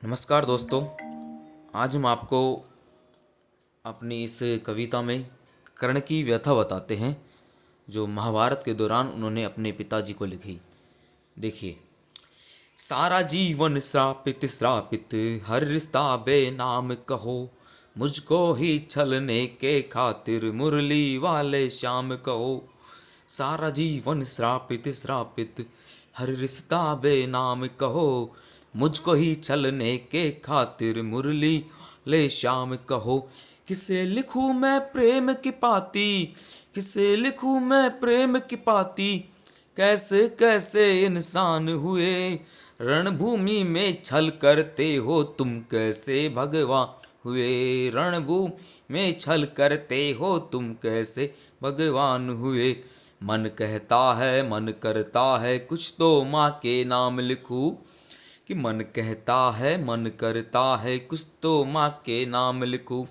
नमस्कार दोस्तों। आज हम आपको अपनी इस कविता में कर्ण की व्यथा बताते हैं जो महाभारत के दौरान उन्होंने अपने पिताजी को लिखी। देखिए, सारा जीवन श्रापित श्रापित, हर रिश्ता बेनाम कहो, मुझको ही छलने के खातिर मुरली वाले श्याम कहो। सारा जीवन श्रापित श्रापित, हर रिश्ता बेनाम कहो, मुझको ही छलने के खातिर मुरली ले श्याम कहो। किसे लिखूं मैं प्रेम की पाती, किसे लिखूं मैं प्रेम की पाती, कैसे कैसे इंसान हुए, रणभूमि में छल करते हो तुम कैसे भगवान हुए। रणभूमि में छल करते हो तुम कैसे भगवान हुए। मन कहता है मन करता है कुछ तो माँ के नाम लिखूं, कि मन कहता है मन करता है कुछ तो माँ के नाम लिखूं।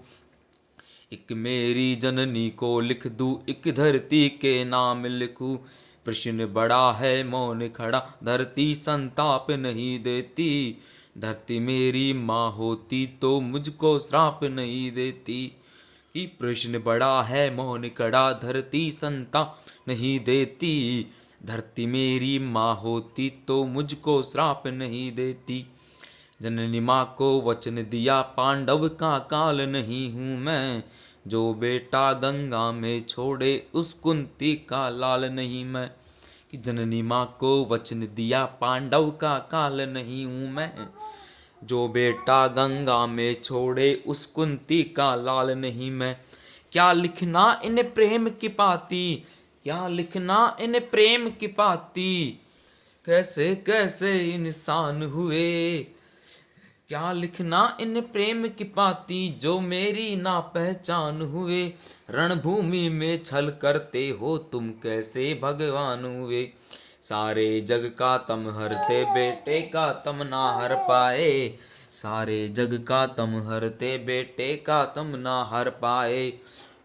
एक मेरी जननी को लिख दूं, एक धरती के नाम लिखूं। प्रश्न बड़ा है मौन खड़ा, धरती संताप नहीं देती। धरती मेरी माँ होती तो मुझको श्राप नहीं देती। कि प्रश्न बड़ा है मौन खड़ा, धरती संताप नहीं देती। धरती मेरी माँ होती तो मुझको श्राप नहीं देती। जननी माँ को वचन दिया, पांडव का काल नहीं हूँ मैं, जो बेटा गंगा में छोड़े उस कुंती का लाल नहीं मैं। कि जननी माँ को वचन दिया, पांडव का काल नहीं हूँ मैं, जो बेटा गंगा में छोड़े उस कुंती का लाल नहीं मैं। क्या लिखना इन प्रेम की पाती, क्या लिखना इन प्रेम की पाती, कैसे कैसे इंसान हुए। क्या लिखना इन प्रेम की पाती, जो मेरी ना पहचान हुए। रणभूमि में छल करते हो तुम कैसे भगवान हुए। सारे जग का तम हरते, बेटे का तम ना हर पाए। सारे जग का तम हरते, बेटे का तम ना हर पाए।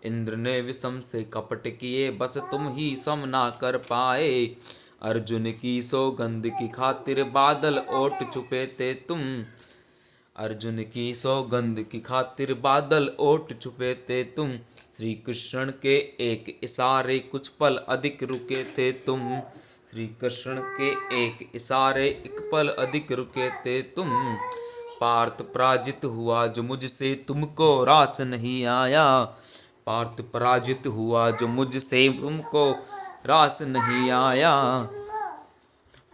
इंद्र ने विषम से कपट किए, बस तुम ही सम ना कर पाए। अर्जुन की सौगंध की खातिर बादल ओट छुपे थे तुम। अर्जुन की सौगंध की खातिर बादल ओट छुपे थे तुम। श्री कृष्ण के एक इशारे कुछ पल अधिक रुके थे तुम। श्री कृष्ण के एक इशारे एक पल अधिक रुके थे तुम। पार्थ पराजित हुआ जो मुझसे तुमको रास नहीं आया। पार्थ पराजित हुआ जो मुझसे तुमको रास नहीं आया।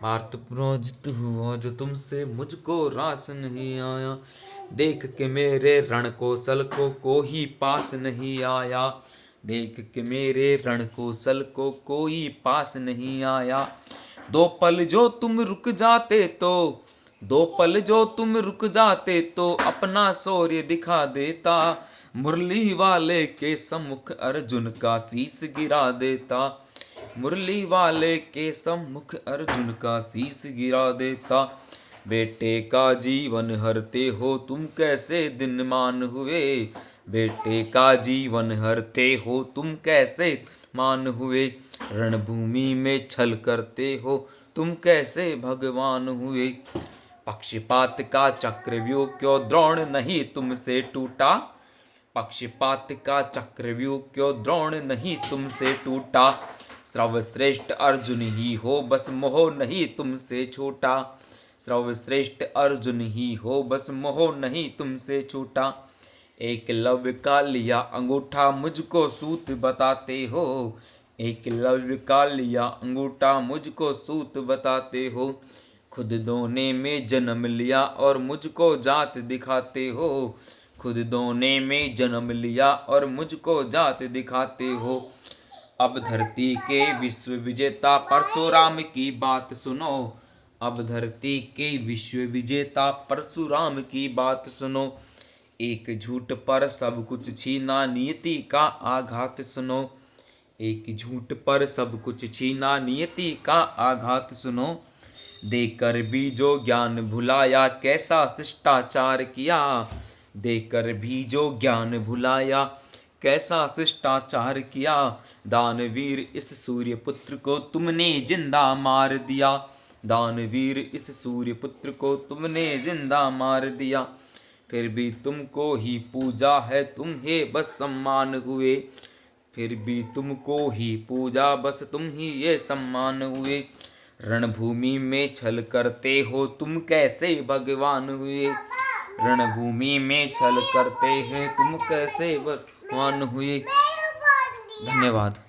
पार्थ पराजित हुआ जो तुमसे मुझको रास नहीं आया। देख के मेरे रण कौशल को कोई पास नहीं आया। देख के मेरे रण कौशल को कोई पास नहीं आया। दो पल जो तुम रुक जाते तो, दो पल जो तुम रुक जाते तो अपना शौर्य दिखा देता। मुरली वाले के सम्मुख अर्जुन का शीश गिरा देता। मुरली वाले के सम्मुख अर्जुन का शीश गिरा देता। बेटे का जीवन हरते हो तुम कैसे दिनमान हुए। बेटे का जीवन हरते हो तुम कैसे मान हुए। रणभूमि में छल करते हो तुम कैसे भगवान हुए। पक्षपात का चक्रव्यूह क्यों द्रोण नहीं तुमसे टूटा। पक्षपात का चक्रव्यूह क्यों द्रोण नहीं तुमसे टूटा। सर्वश्रेष्ठ अर्जुन ही हो बस मोह नहीं तुमसे छूटा। सर्वश्रेष्ठ अर्जुन ही हो बस मोह नहीं तुमसे छूटा। एकलव्य का लिया अंगूठा मुझको सूत बताते हो। एकलव्य का लिया अंगूठा मुझको सूत बताते हो। खुद दोने में जन्म लिया और मुझको जात दिखाते हो। खुद दोने में जन्म लिया और मुझको जात दिखाते हो। अब धरती के विश्व विजेता परशुराम की बात सुनो। अब धरती के विश्व विजेता परशुराम की बात सुनो। एक झूठ पर सब कुछ छीना नियति का आघात सुनो। एक झूठ पर सब कुछ छीना नियति का आघात सुनो। देकर भी जो ज्ञान भुलाया कैसा शिष्टाचार किया। देकर भी जो ज्ञान भुलाया कैसा शिष्टाचार किया। दानवीर इस सूर्य पुत्र को तुमने जिंदा मार दिया। दानवीर इस सूर्य पुत्र को तुमने जिंदा मार दिया, फिर भी तुमको ही पूजा है, तुम्हें बस सम्मान हुए। फिर भी तुमको ही पूजा, बस तुम ही ये सम्मान हुए। रणभूमि में छल करते हो तुम, कैसे भगवान हुए। रणभूमि में छल करते हैं तुम, कैसे भगवान हुए। धन्यवाद।